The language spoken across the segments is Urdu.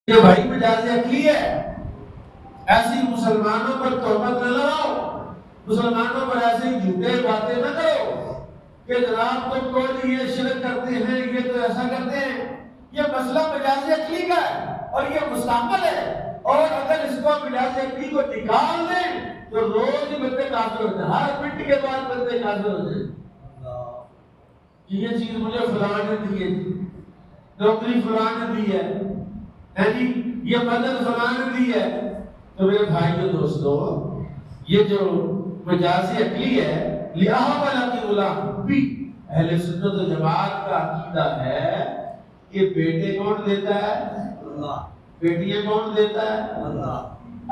یہ بھائی مجاز عقلی ہے، ایسی مسلمانوں پر تہمت نہ لگاؤ، مسلمانوں پر ایسی جھوٹے باتیں نہ کرو کہ جناب تم کو یہ شرک کرتے ہیں، یہ تو ایسا کرتے ہیں۔ یہ مسئلہ مجاز عقلی کا ہے اور یہ مستعمل ہے، اور اگر اس کو مجاز عقلی کو نکال دیں تو روز ہی بندے کافر ہوتے ہیں، ہر منٹ کے بعد بندے کافر ہوتے ہیں کہ یہ چیز مجھے فلاں نے دی ہے، نوکری فلاں نے دی ہے جی، یہ مدد فلاں نے دی ہے۔ تو میرے بھائیو دوستو، یہ جو مجازی عقلی ہے، لِأَهْوَ لَكِ غُلَامٌ بھی اہل سنت و جماعت کا عقیدہ ہے کہ بیٹے کون دیتا ہے؟ اللہ۔ بیٹیاں کون دیتا ہے؟ اللہ۔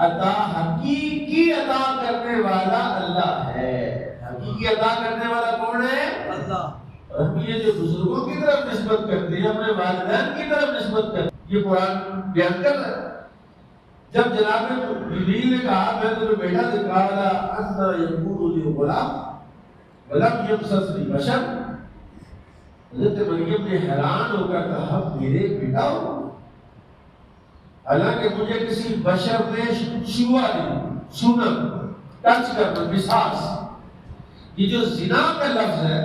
عطا حقیقی عطا کرنے والا اللہ ہے۔ حقیقی عطا کرنے والا کون ہے؟ اللہ۔ ہم یہ جو بزرگوں کی طرف نسبت کرتے ہیں، اپنے والدین کی طرف نسبت کرتے ہیں، یہ قرآن بیان کر رہا ہے۔ جب جناب جبریل نے کہا میں تمہیں بیٹا دکھا رہا، اَنَّا يَكُونُ لِي غُلَامٌ وَلَمْ يَمْسَسْنِي بَشَرٌ، حضرت مریم نے حیران ہو کر کہا میرے بیٹا ہو، حالانکہ مجھے کسی بشر نے چھوا نہیں، چھونا، ٹچ کرنا، مساس۔ یہ جو زنا کا لفظ ہے،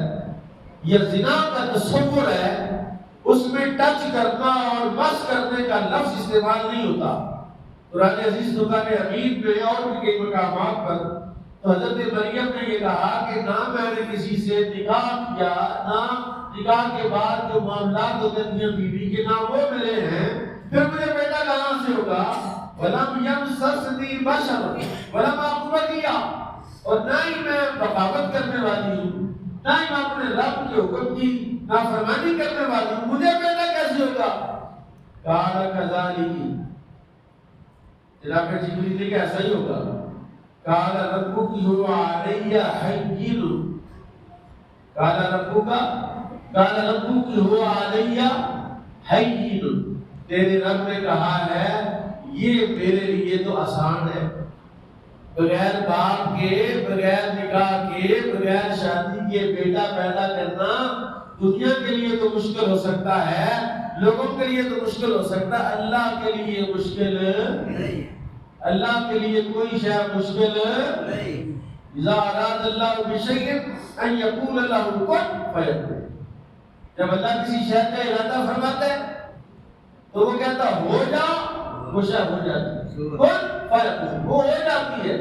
یہ زنا کا تصور ہے، اس میں ٹچ کرنا اور مس کرنے کا لفظ استعمال نہیں ہوتا۔ قرآن عزیز سورہ حمید میں اور بھی کئی مقامات پر تو حضرت مریم نے یہ کہا کہ نہ میں نے کسی سے نکاح کیا، نہ نکاح کے بعد جو معاملات ہوتے ہیں میاں بیوی کے، نہ وہ ملے ہیں، پھر مجھے بیٹا کہاں سے ہوگا؟ وَلَمْ يَمْسَسْنِي بَشَرٌ وَلَمْ أَكُ بَغِيًّا، اور نہ ہی میں بغاوت کرنے والی ہوں، نہ ہی میں اپنے رب کے حکم کی نافرمانی کرنے والی ہوں، مجھے بیٹا کیسے ہوگا؟ قَالَ كَذَلِكِ، جناب جبریل نے کہا ایسا ہی ہوگا۔ قَالَ رَبُّكِ هُوَ عَلَيَّ هَيِّنٌ، قَالَ رَبُّكِ هُوَ عَلَيَّ هَيِّنٌ، تیرے رب نے کہا ہے یہ میرے لیے تو آسان ہے، بغیر باپ کے، بغیر نکاح کے، بغیر شادی کے بیٹا پیدا کرنا دنیا کے لیے تو مشکل ہو سکتا ہے، لوگوں کے لیے تو مشکل ہو سکتا ہے، اللہ کے لیے مشکل نہیں، اللہ کے لیے کوئی شے مشکل نہیں۔ اذا اراد اللہ بشیء ان یقول له کن فیکون، جب اللہ کسی شے کا ارادہ فرماتا ہے تو وہ کہتا ہو جا، وہ شے ہو جاتی ہے، کن فیکون، وہ ہو جاتی ہے۔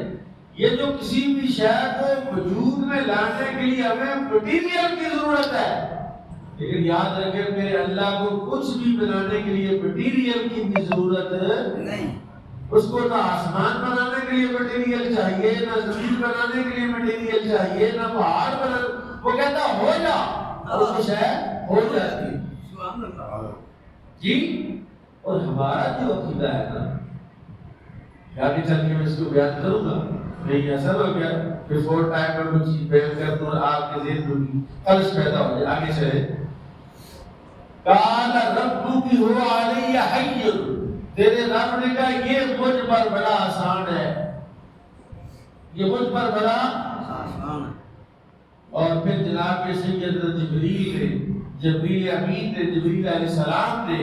یہ جو کسی بھی شے کو وجود میں لانے کے لیے ہمیں مٹیریل کی ضرورت ہے، لیکن یاد رکھیں میرے اللہ کو کچھ بھی بنانے کے لیے مٹیریل کی بھی ضرورت نہیں۔ اس کو نہ آسمان بنانے کے لیے مٹیریل چاہیے، نہ زمین بنانے کے لیے مٹیریل چاہیے، نہ پہاڑ بنانے، وہ کہتا ہو جا اور وہ شے ہو جاتی ہے جی۔ اور ہمارا جو عقیدہ ہے نا، آگے چل کے میں اس کو بیان کروں گا، نہیں ایسا ہو گیا بیفور ٹائم میں کچھ چیز بیان کر دوں آپ کے ذہن میں خلش پیدا ہو جائے۔ آگے چلے، قال ربک هو علی حی، تیرے رب نے کہا یہ مجھ پر بڑا آسان ہے، یہ مجھ پر بڑا آسان ہے۔ اور پھر جناب سیدنا جبریل امین نے، جبریل علیہ السلام نے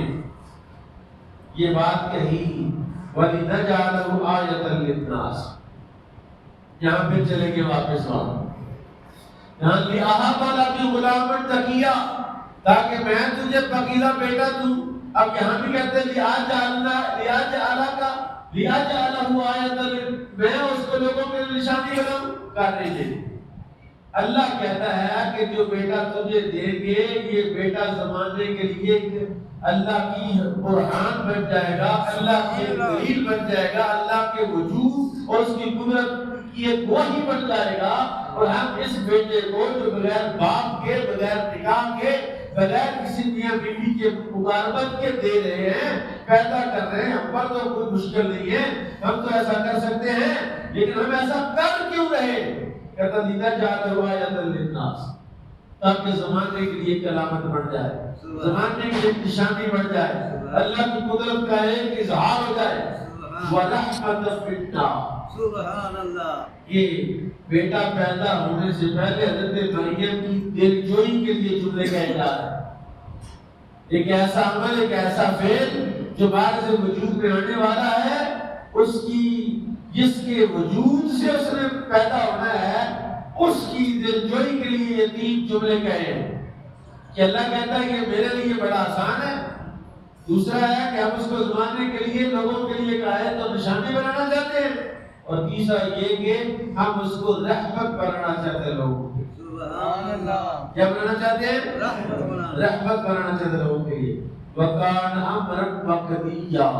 یہ بات کہی، وَلِنَجْعَلَهُ آیَةً لِلنَّاسِ۔ یہاں پہ چلیں گے واپس وہاں، یہاں لِأَهَبَ لَكِ غُلَامًا زَكِيًّا، تاکہ میں تجھے پکیلا بیٹا دوں۔ اب یہاں بھی کہتے ہیں لِأَجْعَلَهُ آیَةً، میں اس کو لوگوں کے نشانی بناؤں، کرنے دے۔ اللہ کہتا ہے کہ جو بیٹا تجھے دیں گے یہ بیٹا زمانے کے لیے اللہ کی برہان بن جائے گا، اللہ کی دلیل بن جائے گا، اللہ کے وجود اور اس کی قدرت کی ایک گواہی بن جائے گا۔ اور ہم اس بیٹے کو جو بغیر باپ کے، بغیر نکاح کے، بغیر کسی میاں بیوی کے مقاربت کے دے رہے ہیں، پیدا کر رہے ہیں، ہم پر تو کوئی مشکل نہیں ہے، ہم تو ایسا کر سکتے ہیں، لیکن ہم ایسا کر کیوں رہے؟ کہتا لِنَجْعَلَهُ آیَةً لِلنَّاسِ، تاکہ زمانے کے لیے ایک علامت بن جائے، زمانے کے لیے ایک نشانی بن جائے، اللہ کی قدرت کا ایک اظہار ہو جائے۔ وَرَحْمَةً مِنَّا، سبحان اللہ، یہ بیٹا پیدا ہونے سے پہلے حضرت مریم کی دل جوئی کے لیے جملے کا اعلان ہے۔ ایک ایسا عمل، ایک ایسا فعل جو بعد سے وجود میں آنے والا ہے، اس کی جس کے وجود سے اس نے پیدا ہونا ہے، اس کی دلجوئی کے لیے یہ 3 جملے کہے کہ اللہ کہتا ہے کہ میرے لیے بڑا آسان ہے۔ دوسرا ہے کہ ہم اس کو زمانے کے لیے لوگوں کے لیے آیت اور نشانی بنانا چاہتے ہیں، اور تیسرا یہ کہ ہم اس کو رحمت بنانا چاہتے ہیں لوگوں کے لیے۔ سبحان اللہ، کیا بنانا چاہتے ہیں؟ رحمت بنانا چاہتے ہیں لوگوں کے لیے۔ وَكَانَ أَمْرًا مَقْضِيًّا،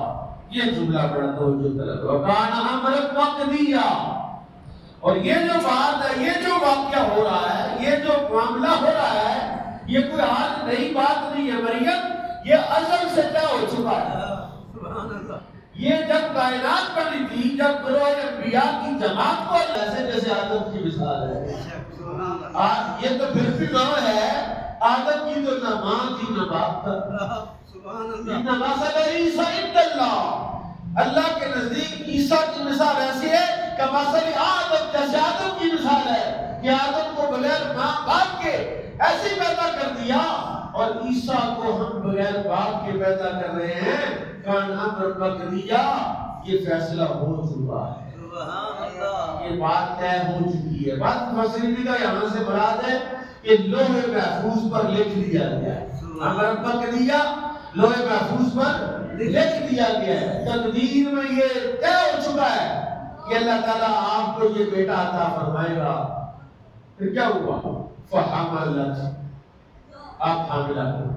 یہ جملہ بڑا توجہ طلب ہے، وَكَانَ أَمْرًا مَقْضِيًّا۔ اور یہ جو بات ہے، یہ جو واقعہ ہو رہا ہے، یہ جو معاملہ ہو رہا ہے، یہ کوئی آج نئی بات نہیں ہے مریم، یہ ازل سے طے ہو چکا ہے۔ سبحان اللہ، یہ جب کائنات بنی تھی، جب گروہ انبیاء کی جماعت کو جیسے آدم کی مثال ہے، یہ تو پھر بھی نہ ہے، آدم کی تو نہ ماں تھی نہ باپ تھا۔ ان مثل عیسیٰ عند اللہ، اللہ کے نزدیک عیسیٰ کی مثال ایسی ہے کہ مثل آدم، جیسے آدم کی مثال ہے کہ آدم کو بغیر ماں باپ کے ایسے پیدا کر دیا، اور عیسیٰ کو ہم بغیر باپ کے پیدا کر رہے ہیں۔ کان امر مقضیہ، یہ فیصلہ ہو چکا ہے، یہ بات طے ہو چکی ہے۔ بات مفسرین کا یہاں سے مراد ہے کہ لوح محفوظ پر لکھ دیا گیا ہے۔ امر مقضیہ لوح محفوظ پر لکھ دیا گیا ہے، تقدیر میں یہ طے ہو چکا ہے کہ اللہ تعالیٰ آپ کو یہ بیٹا عطا فرمائے گا۔ پھر کیا ہوا؟ فحملت، آپ حاملہ ہو،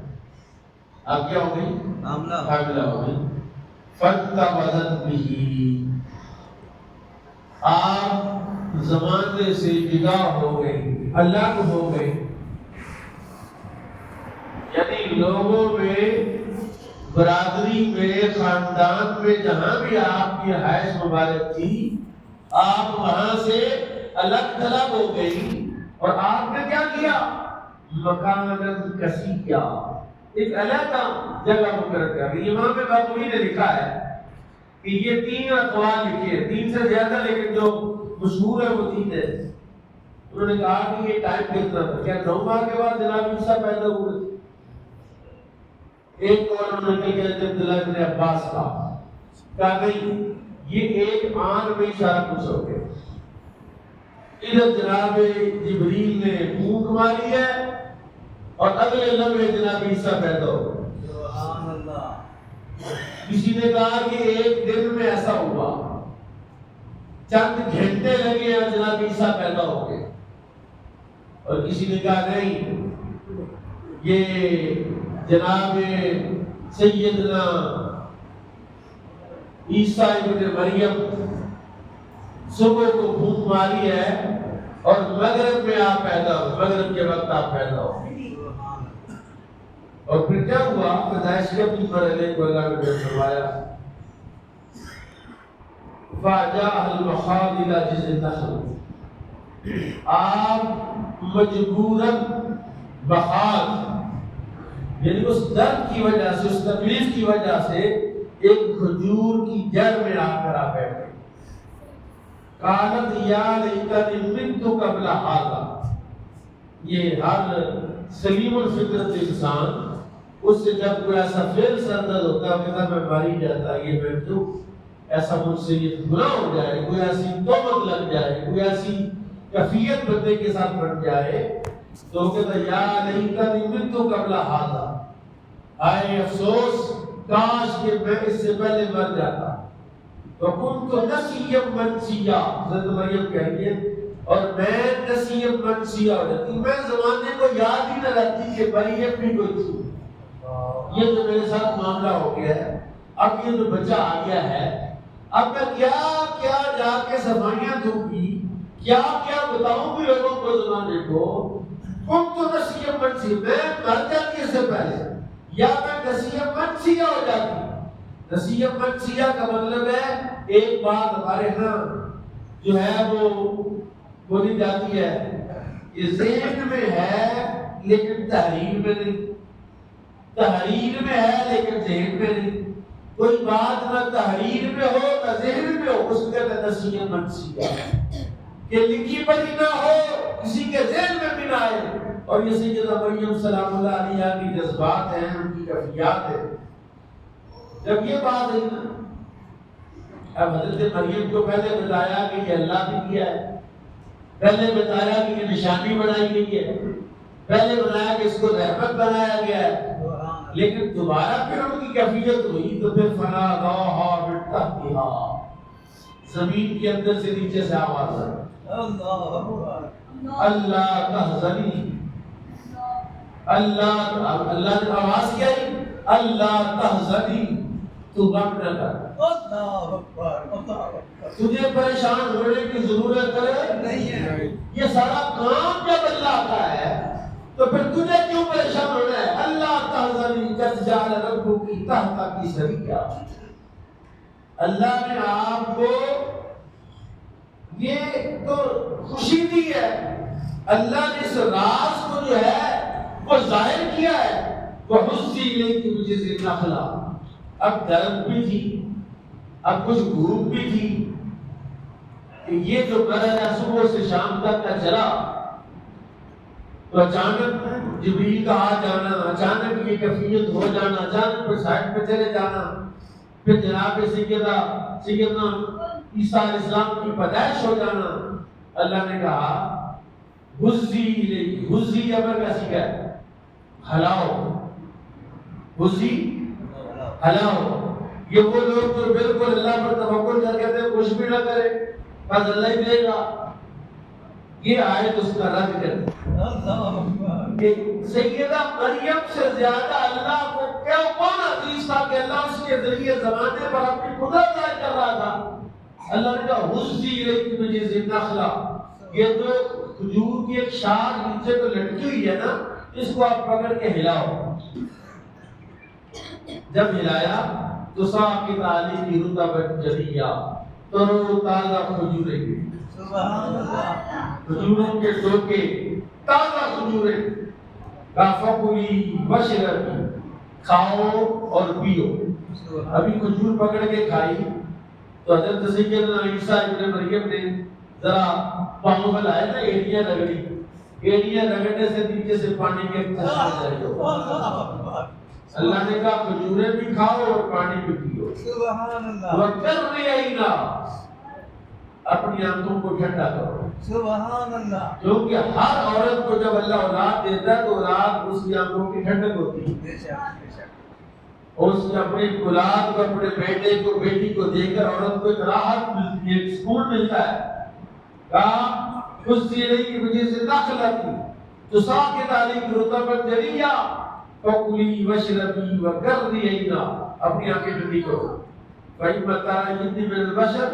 آپ کیا ہو گئی؟ حاملہ ہو گئی۔ فانتبذت بہ، آپ زمانے سے جدا ہو گئی، الگ ہو گئی، یعنی لوگوں میں، برادری میں، خاندان میں، جہاں بھی آپ کی رہائش مبارک تھی، آپ وہاں سے الگ تھلگ ہو گئی، اور آپ نے کیا کیا؟ مکاناً کسیہ، ایک علیحدہ جگہ مقرر کر دی۔ امام باقوی نے لکھا ہے کہ یہ 3 اقوال لکھے ہیں، 3 سے زیادہ، لیکن جو مشہور ہے وہ 3 ہے۔ انہوں نے کہا کہ یہ ٹائم کتنا تھا، کیا 9 ماہ کے بعد جناب عیسیٰ پیدا ہوئے؟ ایک قول انہوں نے کہا کہ عبداللہ بن عباس کا، کہا نہیں، یہ ایک آن میں سارا کچھ ہو گیا۔ ادھر جناب جبریل نے پھونک ماری ہے، اور اگلے لمحے جناب عیسیٰ پیدا ہو گئے۔ سبحان اللہ۔ کسی نے کہا کہ ایک دن میں ایسا ہوا، چند گھنٹے لگے اور جناب عیسیٰ پیدا ہو گئے، اور کسی نے کہا نہیں، یہ جناب سیدنا عیسیٰ ابن مریم صبح کو پھونک ماری ہے اور مغرب میں آپ پیدا ہو، مغرب کے وقت آپ پیدا ہو۔ اور پھر کیا ہوا؟ پیدائش کے اپنی مرحلے کو اللہ نے بیان فرمایا، فَجَاءَ الْمَخَاضُ إِلَىٰ جِذْعِ النَّخْلِ، آپ مجبوراً بخار، یعنی اس درد کی وجہ سے، اس تکلیف کی وجہ سے ایک کھجور کی جڑ میں آ کر آپ بیٹھ گئے۔ قالت یا لیتنی مت قبل ھذا، یہ ہر سلیم الفطرت انسان، اس سے جب کوئی ایسا فعل سرزد ہوتا ہے کہ میں ماری جاتا، یہ میں کیوں، ایسا مجھ سے یہ گناہ ہو جائے، کوئی ایسی تہمت لگ جائے، کوئی ایسی کفیت بندے کے ساتھ بن جائے، تو کہتا یا لیتنی مت قبل ھذا، آئے افسوس کاش کہ میں اس سے پہلے مر جاتا۔ وَكُنْتُ نَسِيًّا مَنْسِيًّا، حضرت مریم کہہ رہی ہے، اور میں نسیًّا منسیہ ہو جاتی، میں زمانے کو یاد ہی نہ رہتی کہ مریم بھی کوئی تھی۔ یہ جو میرے ساتھ معاملہ ہو گیا ہے، اب یہ جو بچہ آ گیا ہے، اب میں کیا کیا جا کے صفائیاں دوں گی، کیا کیا بتاؤں گی لوگوں کو، زمانے کو۔ كُنْتُ نَسِيًّا مَنْسِيًّا، میں مر جاتی اس سے پہلے، یا میں نسیًّا منسیہ ہو جاتی۔ نسیہ منسیہ کا مطلب ہے ایک بات ہمارے ہاں جو ہے وہ بولی جاتی ہے، یہ ذہن میں ہے لیکن تحریر میں نہیں، تحریر میں ہے لیکن ذہن میں نہیں، کوئی بات نہ تحریر میں ہو نہ ذہن میں ہو، اس کا نسیہ منسیہ کہ لکھی پڑھی نہ ہو، کسی کے ذہن میں بھی نہ آئے۔ اور یہ سیدہ مریم سلام اللہ علیہا کی جذبات ہیں، ان کی کیفیات ہیں۔ جب یہ بات ہے نا، اب حضرت مریم کو پہلے بتایا کہ یہ اللہ نے کیا ہے، پہلے بتایا کہ یہ نشانی بنائی گئی ہے، پہلے بتایا کہ اس کو رحمت بنایا گیا ہے، لیکن دوبارہ پھر ان کی کیفیت ہوئی تو پھر فناداها من تحتها، زمین کے اندر سے نیچے سے آواز آئی، اللہ تحزنی، اللہ نے آواز کیا ہے، اللہ تحزنی، تو غم نہ کر، تجھے پریشان ہونے کی ضرورت نہیں ہے، یہ سارا کام جب اللہ کا ہے تو پھر تجھے کیوں پریشان ہونا ہے؟ اللہ تحزنی قد جعل ربک تحتک سریا، اللہ نے آپ کو یہ تو خوشی دی ہے، اللہ نے اس راز کو جو ہے وہ ظاہر کیا ہے، وَحُزِّي إِلَيْكِ بِجِذْعِ النَّخْلَةِ، اب درد بھی تھی، اب کچھ دھوپ بھی تھی، کہ یہ جو مرحلہ صبح سے شام تک کا چلا تو اچانک جبریل کا آ جانا، اچانک یہ کیفیت ہو جانا، اچانک پھر سائڈ پہ چلے جانا، پھر جناب سیدنا عیسیٰ علیہ السلام کی پیدائش ہو جانا، اللہ نے کہا حُزِّي إِلَيْكِ، حُزِّي امر کا سیکھا ہے، ہلاؤ، حُزِّي ہلاؤ، یہ وہ لوگ جو بالکل اللہ پر توکل کر کہتے ہیں کچھ بھی نہ کرے بس اللہ ہی دے گا، یہ آیت اس کا رد کرتی کہ سیدہ مریم سے زیادہ اللہ کو کیا کون عزیز تھا کہ اللہ اس کے ذریعے زمانے پر اپنی قدرت ظاہر کر رہا تھا۔ اللہ نے کہا حُزِّي إِلَيْكِ بِجِذْعِ النَّخْلَةِ، یہ جو کھجور کی ایک شاخ نیچے کو لٹکی ہوئی ہے نا، اس کو آپ پکڑ کے ہلاؤ، جب ہلایا تو ساقط علیہ رطبا جنیا، تر و تازہ کھجوریں، سبحان اللہ، کھجوروں کے ٹوکے، تازہ کھجوریں، فَكُلِي وَاشْرَبِي، کھاؤ اور پیو۔ ابھی کھجور پکڑ کے کھائی تو حضرت سیدنا عیسیٰ ابن مریم نے ذرا پاؤں میں لائے نا ایڑیاں رگڑی، ایڑیاں رگڑنے سے نیچے سے پانی کے چشمے جاری ہو، اللہ نے کہا کھجوریں بھی کھاؤ اور پانی بھی پیو، سبحان اللہ، وَقَرِّ عَيْنَا، اپنی آنکھوں کو ٹھنڈا کرو، سبحان اللہ، کیونکہ ہر عورت کو جب اللہ اولاد دیتا ہے تو اولاد اس کی آنکھوں کی ٹھنڈک ہوتی ہے، اس نے اپنی اولاد کو، اپنے بیٹے کو، بیٹی کو دے کر عورت کو ایک راحت ملتی ہے، ایک سکون ملتا ہے۔ کہا حُزِّي إِلَيْكِ بِجِذْعِ النَّخْلَةِ تُسَاقِطُ عَلَيْكِ رُطَبًا جَنِيًّا فَكُلِي وَاشْرَبِي وَقَرِّ عَيْنَا، اپنی آنکھیں ٹھنڈی کرو، فَإِمَّا تَرَيِنِّ مِنَ الْبَشَرِ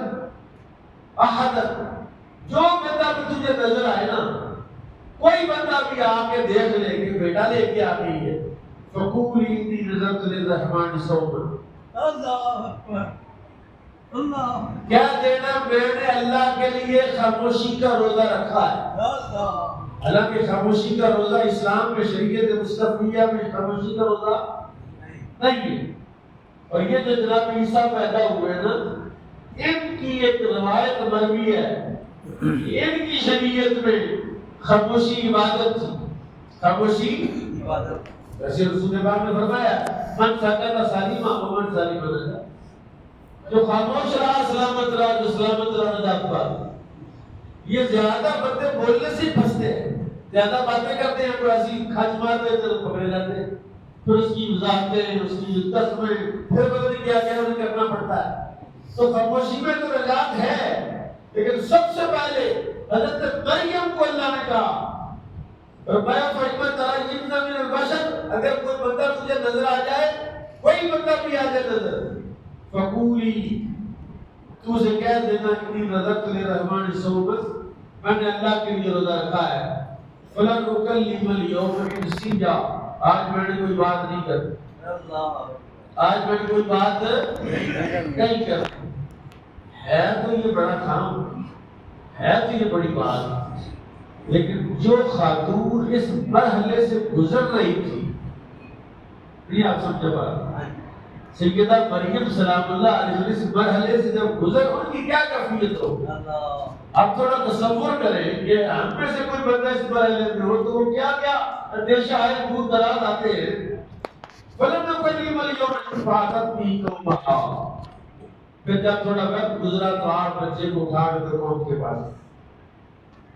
أَحَدًا، جو بندہ بھی تجھے نظر آئے نا، کوئی بندہ بھی آ کے دیکھ لے کہ بیٹا لے کے آ گئی ہے، فَقُولِي إِنِّي نَذَرْتُ لِلرَّحْمَنِ صَوْمًا، اللہ اکبر، اللہ کہہ دینا میں نے اللہ کے لیے خاموشی کا روزہ رکھا ہے۔ حالانکہ خاموشی کا روزہ اسلام میں شریعت مصطفیہ میں خاموشی کا روزہ نہیں ہے، اور یہ جو جناب عیسیٰ پیدا ہوئے نا، ان کی ایک روایت مروی ہے، ان کی شریعت میں خاموشی عبادت تھی، خاموشی عبادت، ویسے رسول پاک نے فرمایا من سکت سلیما ومن سلم نجا، جو خاموش رہا سلامت رہا، جو سلامت رہا نجات پا۔ یہ زیادہ باتیں بولنے سے پھنستے ہیں، زیادہ باتیں کرتے ہیں تو ایسی کھچ مارتے ہیں تو پکڑے جاتے ہیں، پھر اس کی وضاحتیں، اس کی قسمیں، پھر پتہ نہیں کیا کیا انہیں کرنا پڑتا ہے۔ تو خاموشی میں تو نجات ہے، لیکن سب سے پہلے حضرت مریم کو اللہ نے کہا فرمایا فَإِمَّا تَرَيِنَّ مِنَ الْبَشَرِ، اگر کوئی بندہ تجھے نظر آ جائے، کوئی بندہ بھی آ جائے نظر، فَقُولِي، تو اسے کہہ دینا اِنِّي نَذَرْتُ لِلرَّحْمَنِ صَوْمًا، میں نے اللہ کے لیے روزہ رکھا ہے، فَلَنْ أُكَلِّمَ الْيَوْمَ إِنْسِيًّا، آج میں نے کوئی بات نہیں کرنی، آج میں نے کوئی بات نہیں کرنی۔ ہے تو یہ بڑا کام، ہے تو یہ بڑی بات، لیکن جو خاتون اس مرحلے سے گزر رہی تھی، نہیں آپ سمجھے بات، سیدہ مریم سلام اللہ علیہ اس مرحلے سے جب گزر، ان کی کیا کیفیت ہو؟ آپ تھوڑا تصور کریں کہ ہم میں سے کوئی بندہ اس مرحلے میں ہو تو وہ کیا کیا اندیشہ ہے، دور دراز آتے ہیں۔ فلم نکلم اليوم انفعالت بھی تو بہا. پھر جب تھوڑا وقت گزرا تو آپ بچے کو اٹھا کر ان کے پاس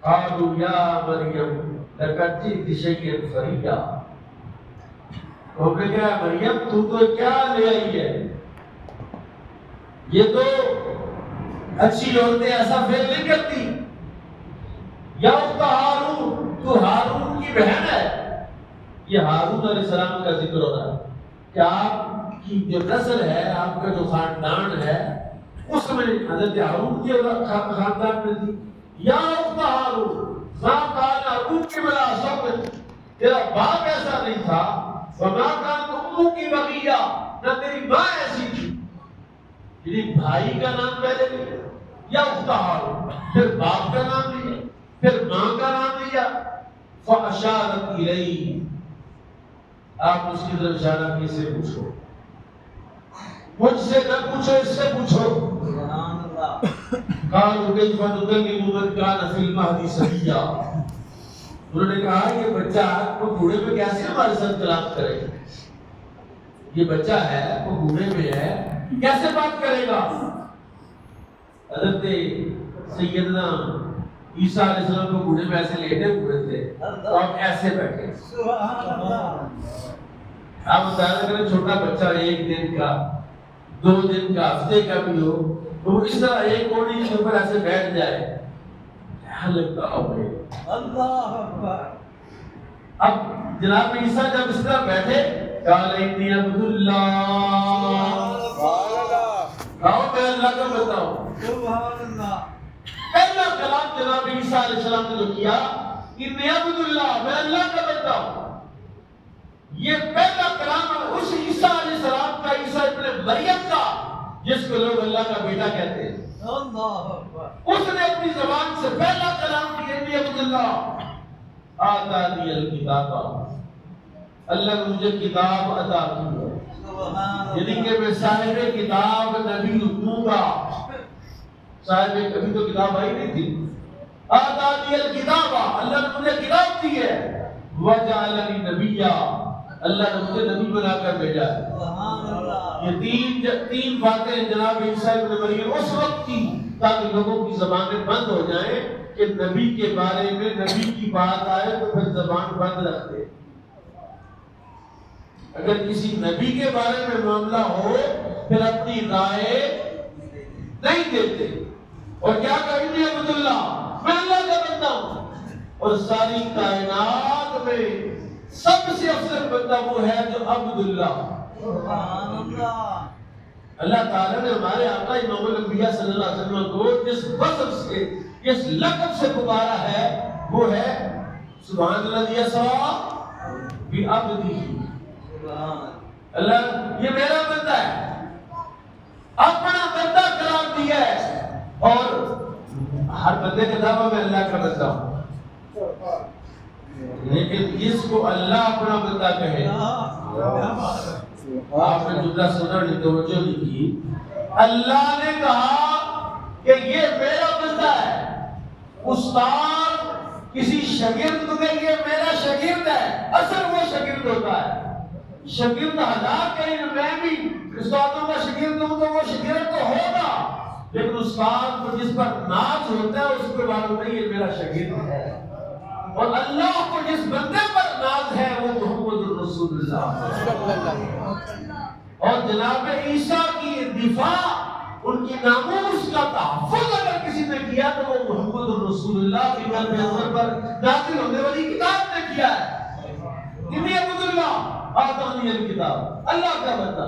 قالوا یا مریم لقد جئت شیئا فریا. انہوں نے کہا مریم تو کیا لے آئی ہے؟ یہ تو اچھی عورتیں ایسا فیل نہیں کرتی. یا اخت ہارون تو ہارون کی بہن ہے. یہ ہارون علیہ السلام کا ذکر ہو رہا ہے کہ آپ کی جو نسل ہے آپ کا جو خاندان ہے اس میں حضرت ہارون کی خاندان میں تھی. یا اخت ہارون ما کان ابوک بلا صبر. تیرا باپ ایسا نہیں تھا. وما کانت امک بغیہ. نہ تیری ماں ایسی تھی. یعنی بھائی کا نام پہلے لیا یا اخت ہارون پھر باپ کا نام لیا پھر ماں کا نام لیا. فاشارت الیہ. آپ اس کی طرف اشارہ کیے سے پوچھو. مجھ سے نہ پوچھو اس سے پوچھو. سبحان اللہ. قالوا کیف نکلم من کان فی المہد صبیا. انہوں نے کہا یہ بچہ وہ بوڑھے میں کیسے ہمارے ساتھ کلام کرے. یہ بچہ ہے وہ بوڑھے میں ہے کیسے بات کرے گا. حضرت سیدنا عیسیٰ علیہ السلام کو بوڑھے میں ایسے لیٹے ہوئے تھے اور ایسے بیٹھے. آپ مطالعہ کریں چھوٹا بچہ ایک دن کا 2 دن کا ہفتے کا بھی ہو تو اس طرح ایک کوڑی کے اوپر ایسے بیٹھ جائے کیا لگتا ہوگا. اللہ اکبر. اب جناب عیسیٰ جب اس طرح بیٹھے قال انی عبد اللہ. کہو میں اللہ کا بندہ ہوں. سبحان اللہ. پہلا کلام جناب عیسیٰ علیہ السلام نے جو کیا انی عبد اللہ میں اللہ کا بندہ ہوں. یہ پہلا کلام اس عیسیٰ علیہ السلام کا عیسیٰ ابن مریم کا جس کو لوگ اللہ کا بیٹا کہتے ہیں. اللہ اکبر. اس نے اپنی زبان سے پہلا کلام کیا انی عبد اللہ. آتانی الکتاب. اللہ نے مجھے کتاب عطا کی ہے. یعنی کہ میں صاحب کتاب نبی ہوں گا. صاحب کبھی تو کتاب آئی نہیں تھی. آتانی الکتاب. اللہ نے مجھے کتاب دی ہے. وجعلنی نبیا. اللہ نے مجھے نبی بنا کر بھیجا ہے. یہ تین باتیں جناب عیسیٰ ابن مریم اس وقت کی تاکہ لوگوں کی زبانیں بند ہو جائیں کہ نبی کے بارے میں نبی کی بات آئے تو پھر زبان بند رکھتے. اگر کسی نبی کے بارے میں معاملہ ہو پھر اپنی رائے نہیں دیتے اور کیا کہیں عبد اللہ میں اللہ کا بندہ ہوں. اور ساری کائنات میں سب سے افضل بندہ وہ ہے جو عبد اللہ. سبحان اللہ. اللہ تعالیٰ نے ہمارے آقا امام الانبیاء صلی اللہ علیہ وسلم کو جس وصف سے جس لقب سے پکارا ہے وہ ہے سبحان الذی اسریٰ بعبدہ. اللہ یہ میرا بندہ ہے اپنا بندہ قرار دیا ہے اور ہر بندے کے دعویٰ میں اللہ کا بندہ ہوں. لیکن اس کو اللہ اپنا بندہ کہے. آپ نے جملہ سنا نہیں توجہ نہیں کی. اللہ نے کہا کہ یہ میرا بندہ ہے. استاد کسی شاگرد کو یہ میرا شاگرد ہے اصل وہ شاگرد ہوتا ہے. شاگرد ہزار کہیں میں بھی استادوں کا شاگرد ہوں تو وہ شاگرد تو ہوگا لیکن استاد کو جس پر ناز ہوتا ہے اس کے بارے میں یہ میرا شاگرد ہے. اور اللہ کو جس بندے پر ناز ہے وہ محمد رسول اللہ. اور جناب عیسیٰ کی دفاع ان کی ناموس کا تحفظ اگر کسی نے کیا تو وہ محمد رسول اللہ کی پیغمبر پر نازل ہونے والی کتاب نے کیا ہے. انی عبد اللہ آتانی الکتاب. اللہ کا بندہ.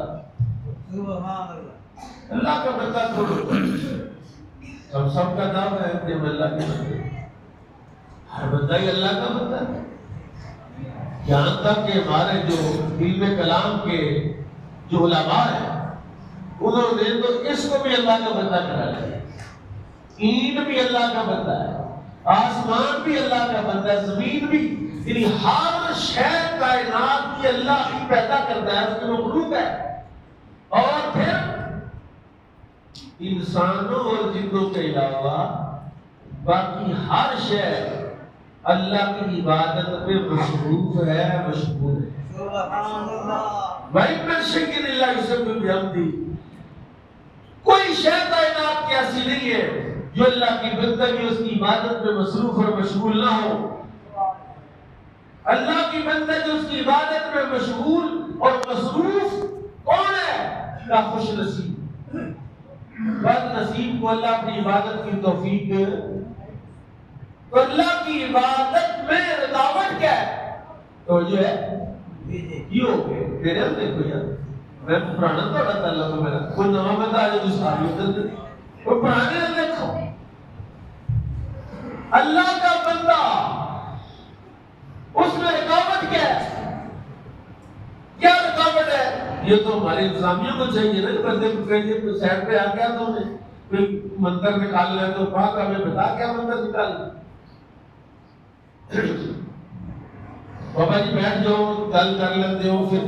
سبحان اللہ. اللہ کا بندہ تو سب کا نام ہے کہ ہم اللہ کے بندے. ہر بندہ ہی اللہ کا بندہ ہے. یہاں تک کہ ہمارے جو علم کلام کے جو علماء ہیں انہوں نے تو اس کو بھی اللہ کا بندہ کرا لیا. اینٹ بھی اللہ کا بندہ ہے, آسمان بھی اللہ کا بندہ ہے, زمین بھی, یعنی ہر شے کائنات کی اللہ ہی پیدا کرتا ہے, اس کی مخلوق ہے. اور پھر انسانوں اور جنوں کے علاوہ باقی ہر شے اللہ کی عبادت پہ مشغول ہے, مشغول ہے. سبحان اللہ. وَإِن مِّن شَيْءٍ إِلَّا يُسَبِّحُ بِحَمْدِهِ، کوئی شے کائنات کی ایسی نہیں ہے جو اللہ کی بندگی اس کی عبادت میں مصروف اور مشغول نہ ہو۔ اللہ کی بندگی اس کی عبادت میں مشغول اور مصروف کون ہے؟ اللہ خوش نصیب۔ بد نصیب کو اللہ اپنی عبادت کی توفیق دے۔ تو اللہ کی عبادت میں رکاوٹ کیا ہے؟ تو جو ہے یہ ہو گئے میرے ہم دیکھو یار، میں پرانا تو اللہ تعالیٰ کو میرا کوئی نواں بندہ آجے تو ساری ہوتا ہے، کوئی پرانے ہم دیکھو اللہ کا بندہ اس میں رکاوٹ کیا ہے؟ کیا رکاوٹ ہے؟ یہ تو ہماری انتظامیہ کو چاہیے نا، بندے کو کہیں کوئی سائڈ پہ آ گیا تو انہیں کوئی منتر نکال لے تو پاک ہمیں بتا کیا منتر نکال لے۔ بابا جی بیٹھ جاؤ، گل کر لیتے ہو، پھر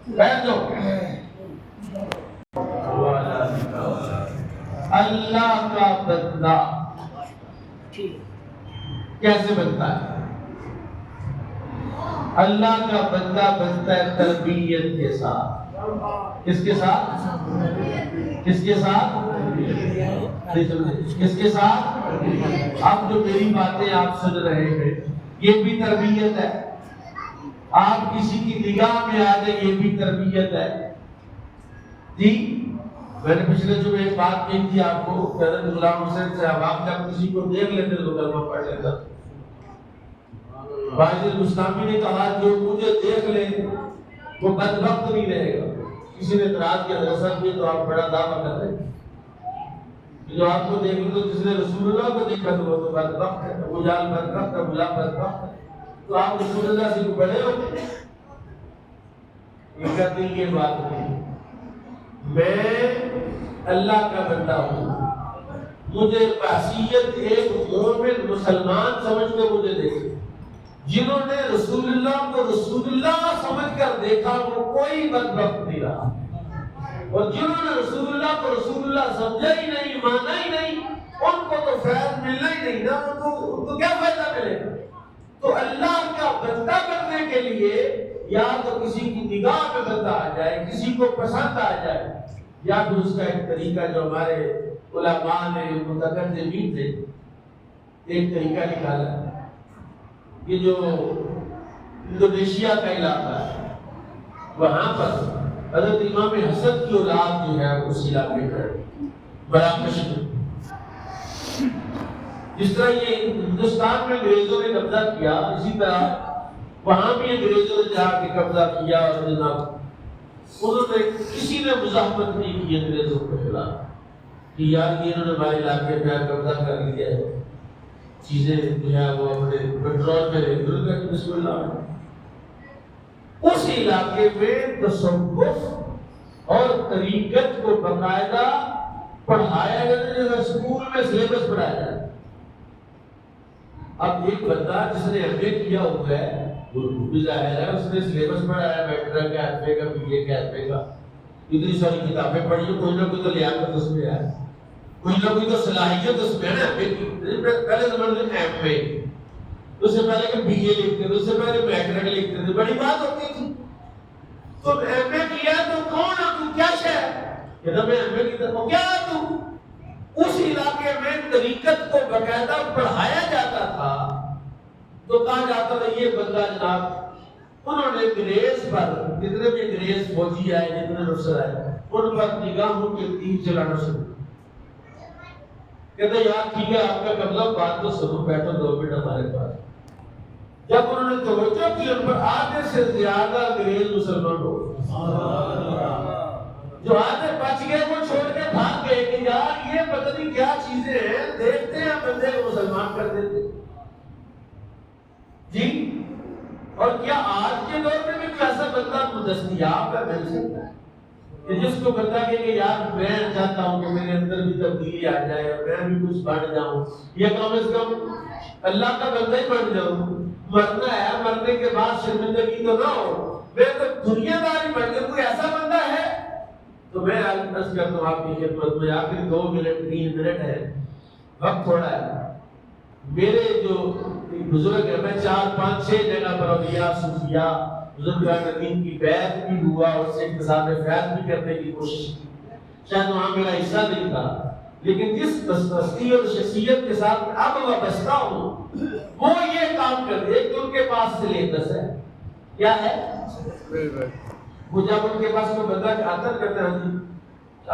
بیٹھ جاؤ۔ اللہ کا بندہ کیسے بنتا ہے؟ اللہ کا بندہ بنتا ہے تربیت کے ساتھ۔ کس کے ساتھ؟ کس کے ساتھ؟ کس کے ساتھ؟ اب جو میری باتیں آپ سن رہے ہیں یہ بھی تربیت ہے۔ آپ کسی کی نگاہ میں آ جائے یہ بھی تربیت ہے۔ جی میں نے پچھلے جو ایک بات کہی تھی آپ کو، حضرت غلام حسین صاحب آپ جب کسی کو دیکھ لیتے تو کلمہ پڑھ لیتا۔ واحد البستامی نے کہا جو مجھے دیکھ لے وہ بدبخت نہیں رہے گا۔ کسی نے اعتراض کیا حضرت یہ تو آپ بڑا دعویٰ کر رہے ہیں، جو آپ کو دیکھ لے تو جس نے رسول اللہ کو دیکھا تو وہ تو بدبخت ہے، ابو جہل بدبخت ہے، ابو لہب بدبخت ہے، تو آپ رسول اللہ سے بڑے ہو۔ یہ کہتے ہیں یہ بات نہیں، میں اللہ کا بندہ ہوں، مجھے بحثیت ایک مومن مسلمان سمجھ کے مجھے دیکھے۔ جنہوں نے رسول اللہ کو رسول اللہ سمجھ کر دیکھا وہ کوئی بدبخت نہیں رہا، اور جنہوں نے رسول اللہ کو رسول اللہ سمجھا ہی نہیں، مانا ہی نہیں، ان کو تو فیض ملنا ہی نہیں نا، ان کو کیا فائدہ ملے گا؟ تو اللہ کا بندہ بننے کے لیے یا تو کسی کی نگاہ میں بندہ آ جائے، کسی کو پسند آ جائے، یا پھر اس کا ایک طریقہ جو ہمارے علماء نے متقدمین تھے ایک طریقہ نکالا۔ یہ جو انڈونیشیا کا علاقہ ہے وہاں پر حضرت امام حسن کی اولاد جو ہے اس علاقے پر مراکش میں، جس طرح یہ ہندوستان میں انگریزوں نے قبضہ کیا اسی طرح وہاں بھی انگریزوں نے جا کے قبضہ کیا، اور جناب انہوں نے کسی نے مزاحمت نہیں کی انگریزوں کے خلاف کہ یار یہ انہوں نے ہمارے علاقے پہ قبضہ کر لیا ہے، چیزیں جو ہے وہ اپنے کنٹرول میں رہے۔ بسم اللہ اس علاقے میں تصوف اور طریقت کو باقاعدہ پڑھایا جاتا ہے، جیسے اسکول میں سلیبس پڑھایا جاتا ہے۔ اب ایک بندہ جس نے ایم اے کیا ہوا ہے وہ بھی ظاہر ہے اس نے سلیبس پڑھایا، میٹرک کا، ایف اے کا، بی اے کا، ایف اے کا، اتنی ساری کتابیں پڑھی، کوئی نہ کوئی تو لیاقت اس میں ہے، کوئی نہ کوئی تو صلاحیت اس میں ہے نا۔ پہلے زمانے میں ایم اے، اس سے پہلے کہ بی اے لکھتے تھے، اس سے پہلے میٹرک لکھتے تھے، بڑی بات ہوتی تھی۔ تو ایم اے کیا تو کون ہے تو، کیا شے ہے؟ کہتا میں ایم اے کی طرف کیا تو اس علاقے میں طریقت کو باقاعدہ پڑھایا جاتا تھا، تو کہا جاتا تھا یہ بندہ جناب، انہوں نے انگریز پر جتنے بھی انگریز فوجی آئے، جتنے افسر آئے، ان پر نگاہوں کے تیر چلانا شروع۔ کہتے یار ٹھیک ہے آپ کا قبضہ، بات تو سنو، بیٹھو 2 منٹ ہمارے پاس۔ جب انہوں نے توجہ کی ان پر، آدھے سے زیادہ انگریز مسلمان ہو گئے، جو آدھے بچ گئے وہ چھوڑ کے بھاگ گئے کہ یار یہ پتہ نہیں کیا چیزیں ہیں، دیکھتے ہیں بندے کو مسلمان کر دیتے جی۔ اور کیا آج کے دور میں بھی ایسا بندہ دستیاب ہے مل سکتا ہے کہ جس کو بندہ کہ یار میں چاہتا ہوں کہ میرے اندر بھی تبدیلی آ جائے اور میں بھی کچھ بن جاؤں، یا کم از کم اللہ کا بندہ ہی بن جاؤں؟ مرنا ہے، مرنے کے بعد شرمندگی تو نہ ہو، میں تو دنیا داری بن جاؤں۔ کوئی ایسا بندہ ہے؟ تو میں عرض کرتا ہوں آپ کی خدمت میں، آخر 2 منٹ 3 منٹ ہے، وقت تھوڑا ہے۔ میرے جو بزرگ ہیں، میں 4 5 6 جگہ پر اولیاء صوفیاء بزرگان دین کی بیعت بھی ہوا اور اس سے اقتصاد فیض بھی کرنے کی کوشش کی. شاید وہاں میرا حصہ نہیں تھا، لیکن جس بستی اور شخصیت کے ساتھ اب وابستہ ہوں وہ یہ کام کر دے کہ ان کے پاس سلیبس ہے. کیا ہے؟ وہ جب ان کے پاس کوئی بندہ آتا کرتا ہے جی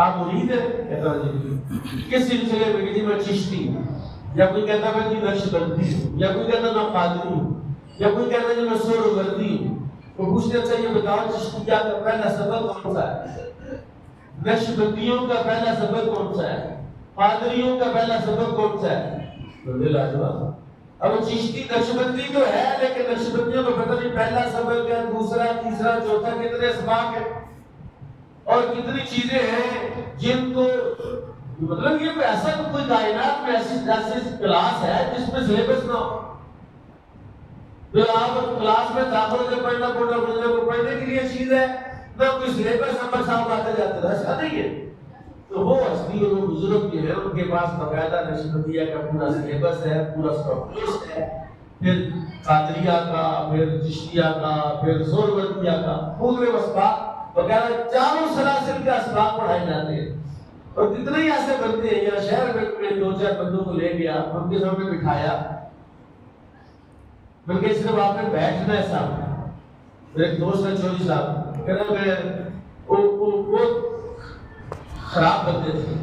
آپ مرید ہیں، کہتا ہے جی کس سلسلے میں؟ جی میں چشتی ہوں، یا کوئی کہتا ہے جی نقش بندی ہوں، یا کوئی کہتا ہے میں قادری ہوں، یا کوئی کہتا ہے جی میں سہروردی ہوں. وہ پوچھتے اچھا یہ بتاؤ چشتیہ کا پہلا سبق کون سا ہے؟ نقش بندیوں کا پہلا سبق کون سا ہے؟ قادریوں کا پہلا سبق کون سا ہے؟ بڑے لاجواب. اب چشتی نقشبندی تو ہے لیکن نقشبندیوں کو پتہ نہیں پہلا سبق ہے، دوسرا، تیسرا، چوتھا، کتنے اسباق ہیں اور کتنی چیزیں ہیں جن کو مطلب یہ ایسا کوئی کائنات میں ایسی کلاس ہے جس میں سلیبس نہ ہو. جو آپ کلاس میں داخل ہو کے پڑھنا پڑھنے کے لیے چیز ہے نہ کوئی سلیبس نمبر صاحب آتے جاتے، ایسا نہیں ہے. تو وہ ہستی اور وہ بزرگ جو ہے ان کے پاس باقاعدہ نقشبندیہ کا پورا سلیبس ہے، پورا اسٹاک ہے، پھر قادریہ کا، پھر چشتیہ کا، پھر سہروردیہ کا، پورے اسباق وغیرہ چاروں سلاسل کے اسباق پڑھائے جاتے ہیں. اور کتنے ہی ایسے بنتے ہیں. یا شہر میں 2-4 بندوں کو لے گیا، ان کے سامنے بٹھایا، بلکہ صرف آپ نے بیٹھنا ہے سامنے. میرے ایک دوست ہے چوری صاحب، کہنا میں وہ خراب بندے تھے،